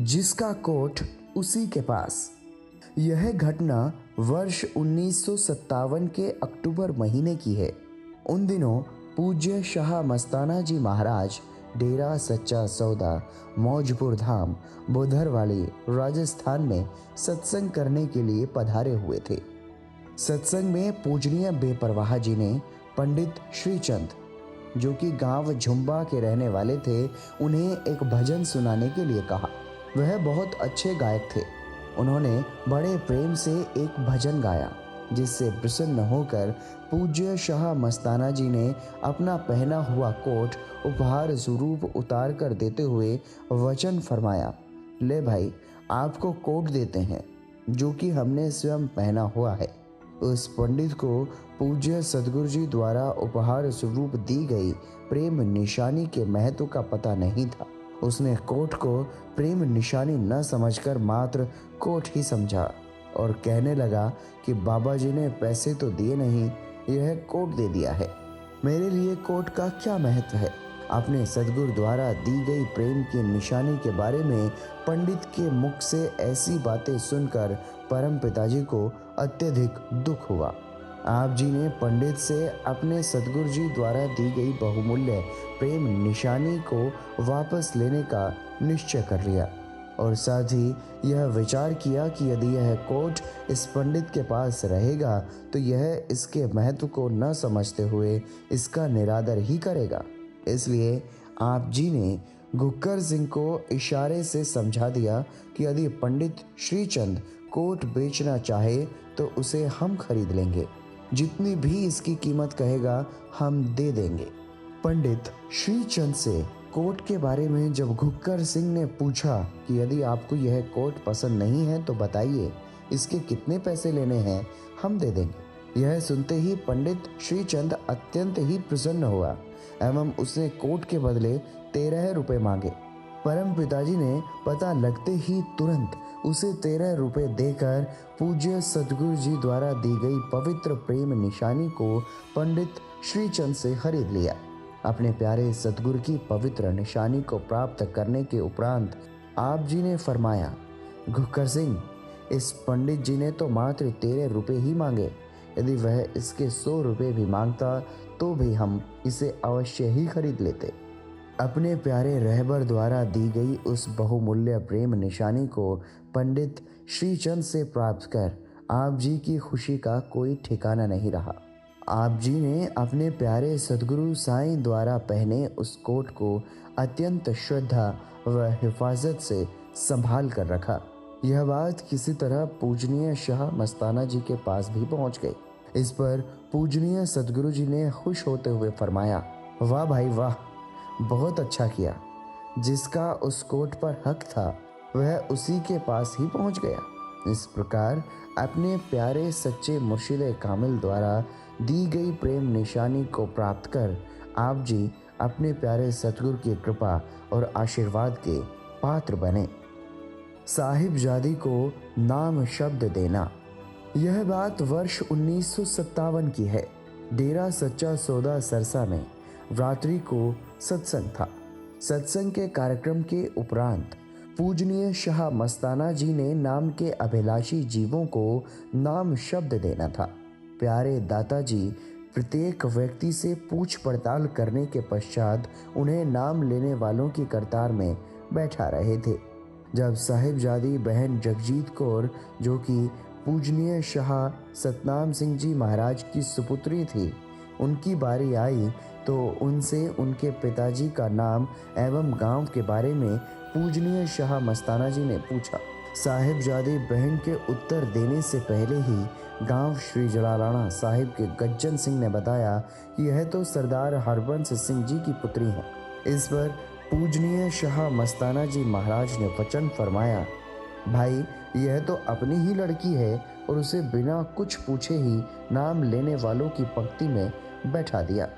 जिसका कोट उसी के पास। यह घटना वर्ष 1957 के अक्टूबर महीने की है। उन दिनों पूज्य शाह मस्ताना जी महाराज डेरा सच्चा सौदा मौजपुर धाम बोधरवाली राजस्थान में सत्संग करने के लिए पधारे हुए थे। सत्संग में पूजनीय बेपरवाह जी ने पंडित श्रीचंद, जो कि गांव झुंबा के रहने वाले थे, उन्हें एक भजन सुनाने के लिए कहा। वह बहुत अच्छे गायक थे। उन्होंने बड़े प्रेम से एक भजन गाया, जिससे प्रसन्न होकर पूज्य शाह मस्ताना जी ने अपना पहना हुआ कोट उपहार स्वरूप उतार कर देते हुए वचन फरमाया, ले भाई, आपको कोट देते हैं जो कि हमने स्वयं पहना हुआ है। उस पंडित को पूज्य सदगुरु जी द्वारा उपहार स्वरूप दी गई प्रेम निशानी के महत्व का पता नहीं था। उसने कोट को प्रेम निशानी न समझकर मात्र कोट ही समझा और कहने लगा कि बाबा जी ने पैसे तो दिए नहीं, यह कोट दे दिया है। मेरे लिए कोट का क्या महत्व है? अपने सदगुरु द्वारा दी गई प्रेम की निशानी के बारे में पंडित के मुख से ऐसी बातें सुनकर परम पिताजी को अत्यधिक दुख हुआ। आप जी ने पंडित से अपने सदगुरु जी द्वारा दी गई बहुमूल्य प्रेम निशानी को वापस लेने का निश्चय कर लिया और साथ ही यह विचार किया कि यदि यह कोट इस पंडित के पास रहेगा तो यह इसके महत्व को न समझते हुए इसका निरादर ही करेगा। इसलिए आप जी ने घुक्कर सिंह को इशारे से समझा दिया कि यदि पंडित श्रीचंद कोट बेचना चाहे तो उसे हम खरीद लेंगे, जितनी भी इसकी कीमत कहेगा हम दे देंगे। पंडित श्रीचंद से कोट के बारे में जब घुक्कर सिंह ने पूछा कि यदि आपको यह कोट पसंद नहीं है तो बताइए, इसके कितने पैसे लेने हैं, हम दे देंगे। यह सुनते ही पंडित श्रीचंद अत्यंत ही प्रसन्न हुआ एवं उसने कोट के बदले 13 रुपये मांगे। परम पिताजी ने पता लगते ही तुरंत उसे 13 रुपये देकर पूज्य सदगुरु जी द्वारा दी गई पवित्र प्रेम निशानी को पंडित श्रीचंद से खरीद लिया। अपने प्यारे सदगुरु की पवित्र निशानी को प्राप्त करने के उपरांत आप जी ने फरमाया, घुक्कर सिंह, इस पंडित जी ने तो मात्र 13 रुपये ही मांगे। यदि वह इसके 100 रुपये भी मांगता तो भी हम इसे अवश्य ही खरीद लेते। अपने प्यारे रहबर द्वारा दी गई उस बहुमूल्य प्रेम निशानी को पंडित श्रीचंद से प्राप्त कर आप जी की खुशी का कोई ठिकाना नहीं रहा। आप जी ने अपने प्यारे सदगुरु साईं द्वारा पहने उस कोट को अत्यंत श्रद्धा व हिफाजत से संभाल कर रखा। यह बात किसी तरह पूजनीय शाह मस्ताना जी के पास भी पहुंच गई। इस पर पूजनीय सदगुरु जी ने खुश होते हुए फरमाया, वाह भाई वाह, बहुत अच्छा किया। जिसका उस कोट पर हक था वह उसी के पास ही पहुंच गया। इस प्रकार अपने प्यारे सच्चे मुर्शिद कामिल द्वारा दी गई प्रेम निशानी को प्राप्त कर आप जी अपने प्यारे सतगुरु की कृपा और आशीर्वाद के पात्र बने। साहिबजादी को नाम शब्द देना। यह बात वर्ष 1957 की है। डेरा सच्चा सौदा सरसा में रात्रि को सत्संग था। सत्संग के कार्यक्रम के उपरांत पूजनीय शाह मस्ताना जी ने नाम के अभिलाषी जीवों को नाम शब्द देना था। प्यारे दाता जी प्रत्येक व्यक्ति से पूछ पड़ताल करने के पश्चात उन्हें नाम लेने वालों की कतार में बैठा रहे थे। जब साहिबजादी बहन जगजीत कौर, जो कि पूजनीय शाह सतनाम सिंह जी महाराज की सुपुत्री थी, उनकी बारी आई तो उनसे उनके पिताजी का नाम एवं गांव के बारे में पूजनीय शाह मस्ताना जी ने पूछा। साहिबजादी बहन के उत्तर देने से पहले ही गांव श्री जलालाना साहिब के गज्जन सिंह ने बताया कि यह तो सरदार हरबंस सिंह जी की पुत्री है। इस पर पूजनीय शाह मस्ताना जी महाराज ने वचन फरमाया, भाई, यह तो अपनी ही लड़की है और उसे बिना कुछ पूछे ही नाम लेने वालों की पंक्ति में बैठा दिया।